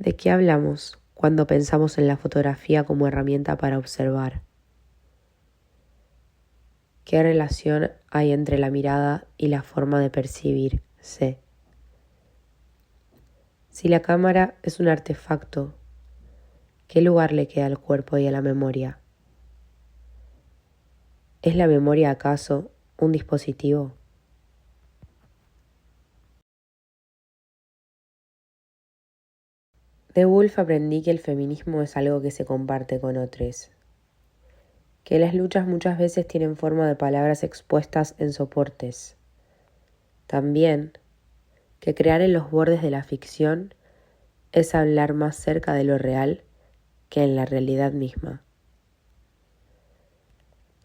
¿De qué hablamos cuando pensamos en la fotografía como herramienta para observar? ¿Qué relación hay entre la mirada y la forma de percibirse? Si la cámara es un artefacto, ¿qué lugar le queda al cuerpo y a la memoria? ¿Es la memoria acaso un dispositivo? De Woolf aprendí que el feminismo es algo que se comparte con otros, que las luchas muchas veces tienen forma de palabras expuestas en soportes. También que crear en los bordes de la ficción es hablar más cerca de lo real que en la realidad misma.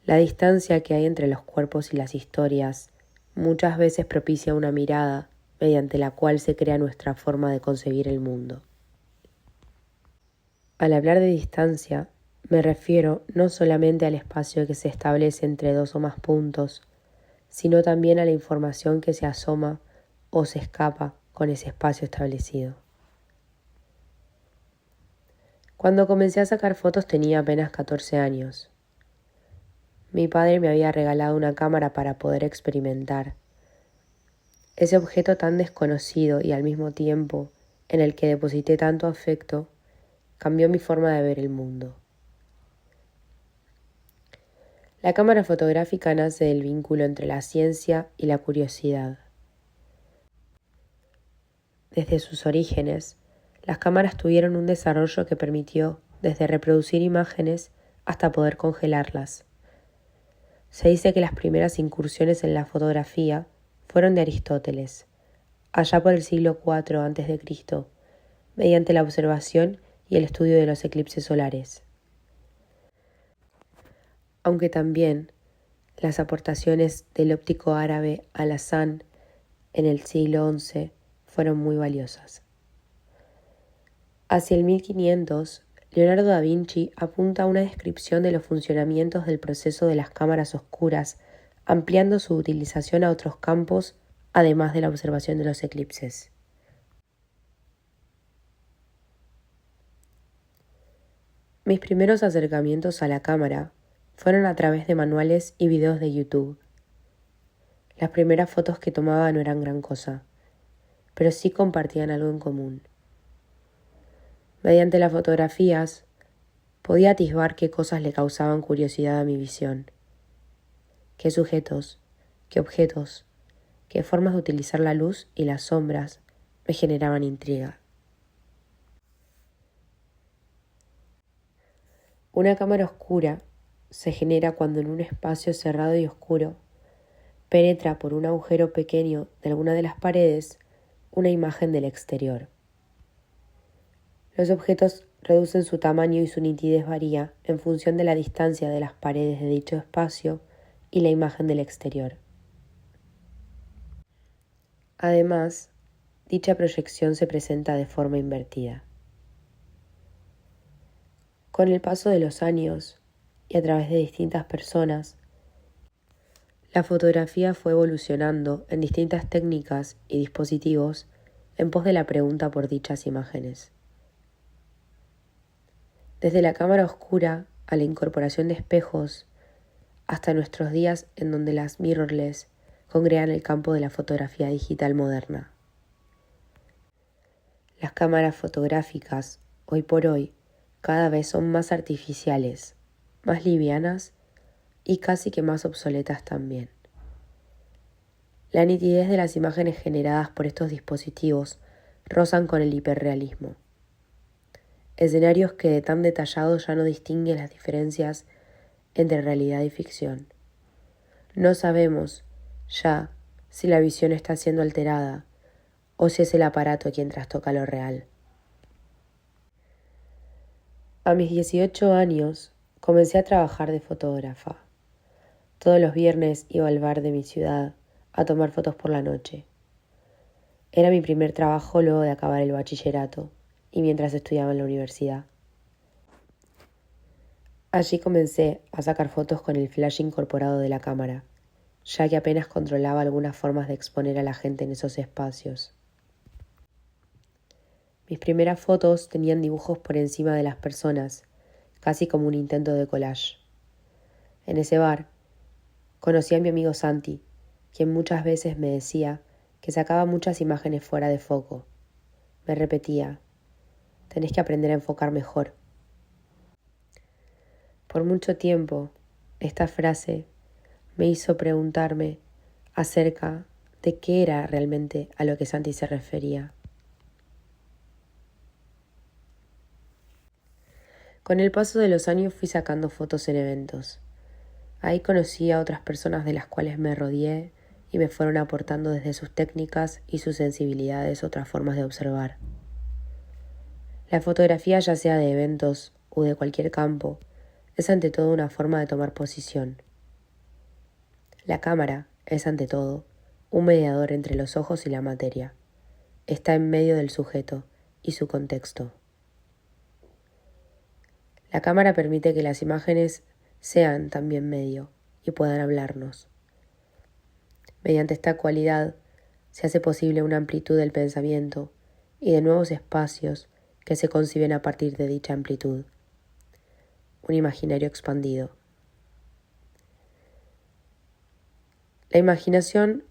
La distancia que hay entre los cuerpos y las historias muchas veces propicia una mirada mediante la cual se crea nuestra forma de concebir el mundo. Al hablar de distancia, me refiero no solamente al espacio que se establece entre dos o más puntos, sino también a la información que se asoma o se escapa con ese espacio establecido. Cuando comencé a sacar fotos tenía apenas 14 años. Mi padre me había regalado una cámara para poder experimentar. Ese objeto tan desconocido y al mismo tiempo en el que deposité tanto afecto, cambió mi forma de ver el mundo. La cámara fotográfica nace del vínculo entre la ciencia y la curiosidad. Desde sus orígenes, las cámaras tuvieron un desarrollo que permitió desde reproducir imágenes hasta poder congelarlas. Se dice que las primeras incursiones en la fotografía fueron de Aristóteles, allá por el siglo IV a.C., mediante la observación y el estudio de los eclipses solares. Aunque también las aportaciones del óptico árabe Al-Hasan en el siglo XI fueron muy valiosas. Hacia el 1500, Leonardo da Vinci apunta a una descripción de los funcionamientos del proceso de las cámaras oscuras, ampliando su utilización a otros campos, además de la observación de los eclipses. Mis primeros acercamientos a la cámara fueron a través de manuales y videos de YouTube. Las primeras fotos que tomaba no eran gran cosa, pero sí compartían algo en común. Mediante las fotografías, podía atisbar qué cosas le causaban curiosidad a mi visión, qué sujetos, qué objetos, qué formas de utilizar la luz y las sombras me generaban intriga. Una cámara oscura se genera cuando en un espacio cerrado y oscuro penetra por un agujero pequeño de alguna de las paredes una imagen del exterior. Los objetos reducen su tamaño y su nitidez varía en función de la distancia de las paredes de dicho espacio y la imagen del exterior. Además, dicha proyección se presenta de forma invertida. Con el paso de los años y a través de distintas personas, la fotografía fue evolucionando en distintas técnicas y dispositivos en pos de la pregunta por dichas imágenes. Desde la cámara oscura a la incorporación de espejos, hasta nuestros días en donde las mirrorless congregan el campo de la fotografía digital moderna. Las cámaras fotográficas, hoy por hoy, cada vez son más artificiales, más livianas y casi que más obsoletas también. La nitidez de las imágenes generadas por estos dispositivos rozan con el hiperrealismo. Escenarios que de tan detallados ya no distinguen las diferencias entre realidad y ficción. No sabemos ya si la visión está siendo alterada o si es el aparato quien trastoca lo real. A mis 18 años comencé a trabajar de fotógrafa. Todos los viernes iba al bar de mi ciudad a tomar fotos por la noche. Era mi primer trabajo luego de acabar el bachillerato y mientras estudiaba en la universidad. Allí comencé a sacar fotos con el flash incorporado de la cámara, ya que apenas controlaba algunas formas de exponer a la gente en esos espacios. Mis primeras fotos tenían dibujos por encima de las personas, casi como un intento de collage. En ese bar conocí a mi amigo Santi, quien muchas veces me decía que sacaba muchas imágenes fuera de foco. Me repetía: tenés que aprender a enfocar mejor. Por mucho tiempo, esta frase me hizo preguntarme acerca de qué era realmente a lo que Santi se refería. Con el paso de los años fui sacando fotos en eventos. Ahí conocí a otras personas de las cuales me rodeé y me fueron aportando desde sus técnicas y sus sensibilidades otras formas de observar. La fotografía, ya sea de eventos o de cualquier campo, es ante todo una forma de tomar posición. La cámara es ante todo un mediador entre los ojos y la materia. Está en medio del sujeto y su contexto. La cámara permite que las imágenes sean también medio y puedan hablarnos. Mediante esta cualidad se hace posible una amplitud del pensamiento y de nuevos espacios que se conciben a partir de dicha amplitud. Un imaginario expandido. La imaginación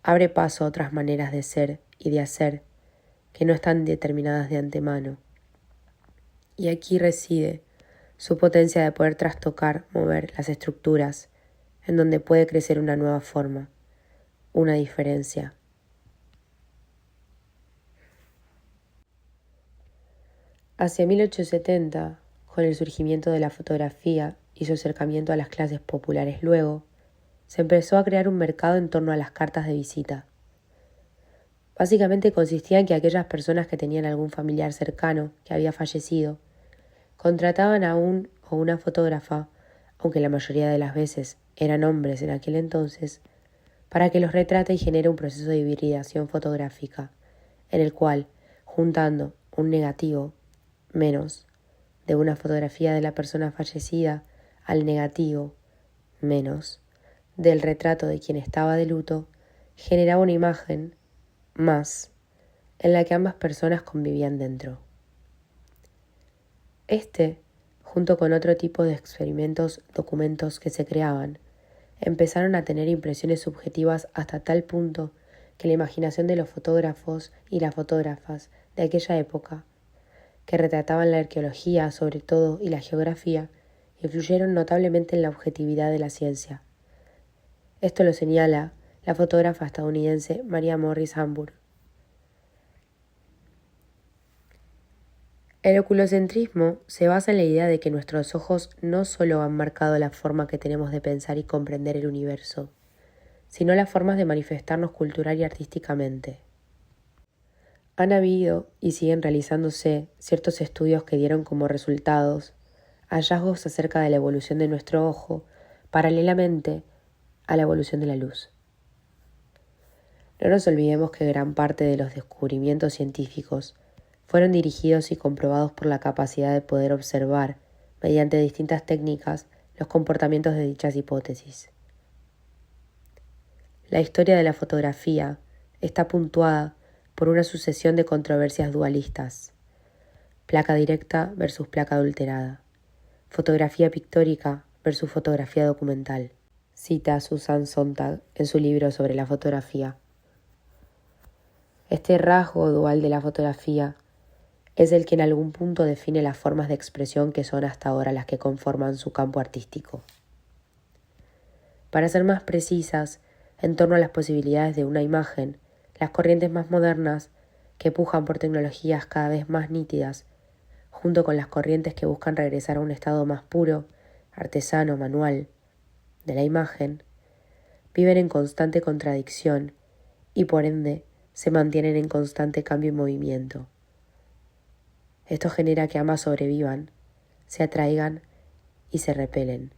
abre paso a otras maneras de ser y de hacer que no están determinadas de antemano. Y aquí reside su potencia de poder trastocar, mover las estructuras, en donde puede crecer una nueva forma, una diferencia. Hacia 1870, con el surgimiento de la fotografía y su acercamiento a las clases populares luego, se empezó a crear un mercado en torno a las cartas de visita. Básicamente consistía en que aquellas personas que tenían algún familiar cercano que había fallecido contrataban a un o una fotógrafa, aunque la mayoría de las veces eran hombres en aquel entonces, para que los retrate y genere un proceso de hibridación fotográfica, en el cual, juntando un negativo menos de una fotografía de la persona fallecida al negativo menos del retrato de quien estaba de luto, generaba una imagen más en la que ambas personas convivían dentro. Junto con otro tipo de documentos que se creaban, empezaron a tener impresiones subjetivas hasta tal punto que la imaginación de los fotógrafos y las fotógrafas de aquella época, que retrataban la arqueología sobre todo y la geografía, influyeron notablemente en la objetividad de la ciencia. Esto lo señala la fotógrafa estadounidense Maria Morris Hamburg. El oculocentrismo se basa en la idea de que nuestros ojos no solo han marcado la forma que tenemos de pensar y comprender el universo, sino las formas de manifestarnos cultural y artísticamente. Han habido y siguen realizándose ciertos estudios que dieron como resultados hallazgos acerca de la evolución de nuestro ojo paralelamente a la evolución de la luz. No nos olvidemos que gran parte de los descubrimientos científicos fueron dirigidos y comprobados por la capacidad de poder observar, mediante distintas técnicas, los comportamientos de dichas hipótesis. La historia de la fotografía está puntuada por una sucesión de controversias dualistas: placa directa versus placa adulterada, fotografía pictórica versus fotografía documental, cita Susan Sontag en su libro sobre la fotografía. Este rasgo dual de la fotografía es el que en algún punto define las formas de expresión que son hasta ahora las que conforman su campo artístico. Para ser más precisas, en torno a las posibilidades de una imagen, las corrientes más modernas, que pujan por tecnologías cada vez más nítidas, junto con las corrientes que buscan regresar a un estado más puro, artesano, manual, de la imagen, viven en constante contradicción y por ende se mantienen en constante cambio y movimiento. Esto genera que ambas sobrevivan, se atraigan y se repelen.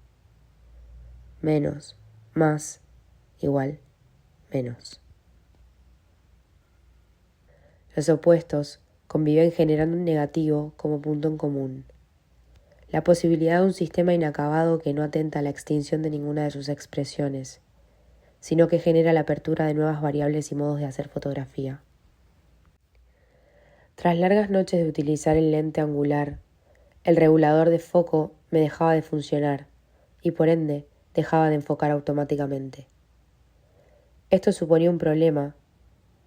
Menos, más, igual, menos. Los opuestos conviven generando un negativo como punto en común. La posibilidad de un sistema inacabado que no atenta a la extinción de ninguna de sus expresiones, sino que genera la apertura de nuevas variables y modos de hacer fotografía. Tras largas noches de utilizar el lente angular, el regulador de foco me dejaba de funcionar y por ende dejaba de enfocar automáticamente. Esto suponía un problema,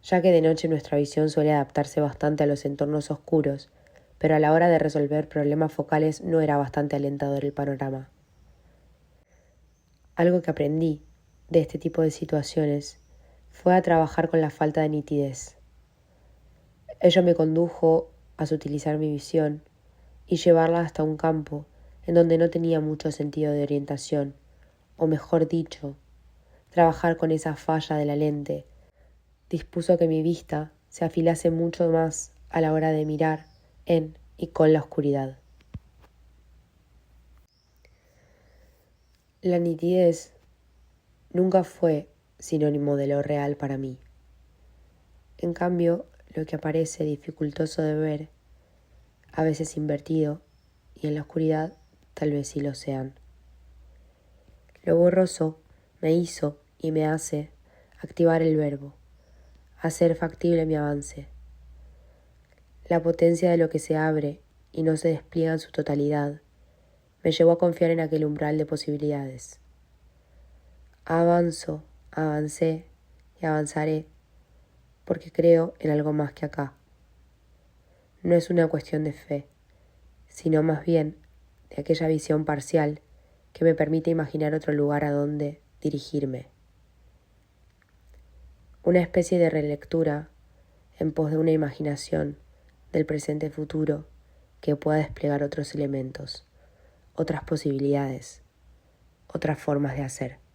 ya que de noche nuestra visión suele adaptarse bastante a los entornos oscuros, pero a la hora de resolver problemas focales no era bastante alentador el panorama. Algo que aprendí de este tipo de situaciones fue a trabajar con la falta de nitidez. Ello me condujo a sutilizar mi visión y llevarla hasta un campo en donde no tenía mucho sentido de orientación, o mejor dicho, trabajar con esa falla de la lente dispuso que mi vista se afilase mucho más a la hora de mirar en y con la oscuridad. La nitidez nunca fue sinónimo de lo real para mí. En cambio, lo que aparece dificultoso de ver, a veces invertido, y en la oscuridad tal vez sí lo sean. Lo borroso me hizo y me hace activar el verbo, hacer factible mi avance. La potencia de lo que se abre y no se despliega en su totalidad me llevó a confiar en aquel umbral de posibilidades. Avanzo, avancé y avanzaré porque creo en algo más que acá. No es una cuestión de fe, sino más bien de aquella visión parcial que me permite imaginar otro lugar a donde dirigirme. Una especie de relectura en pos de una imaginación del presente futuro que pueda desplegar otros elementos, otras posibilidades, otras formas de hacer.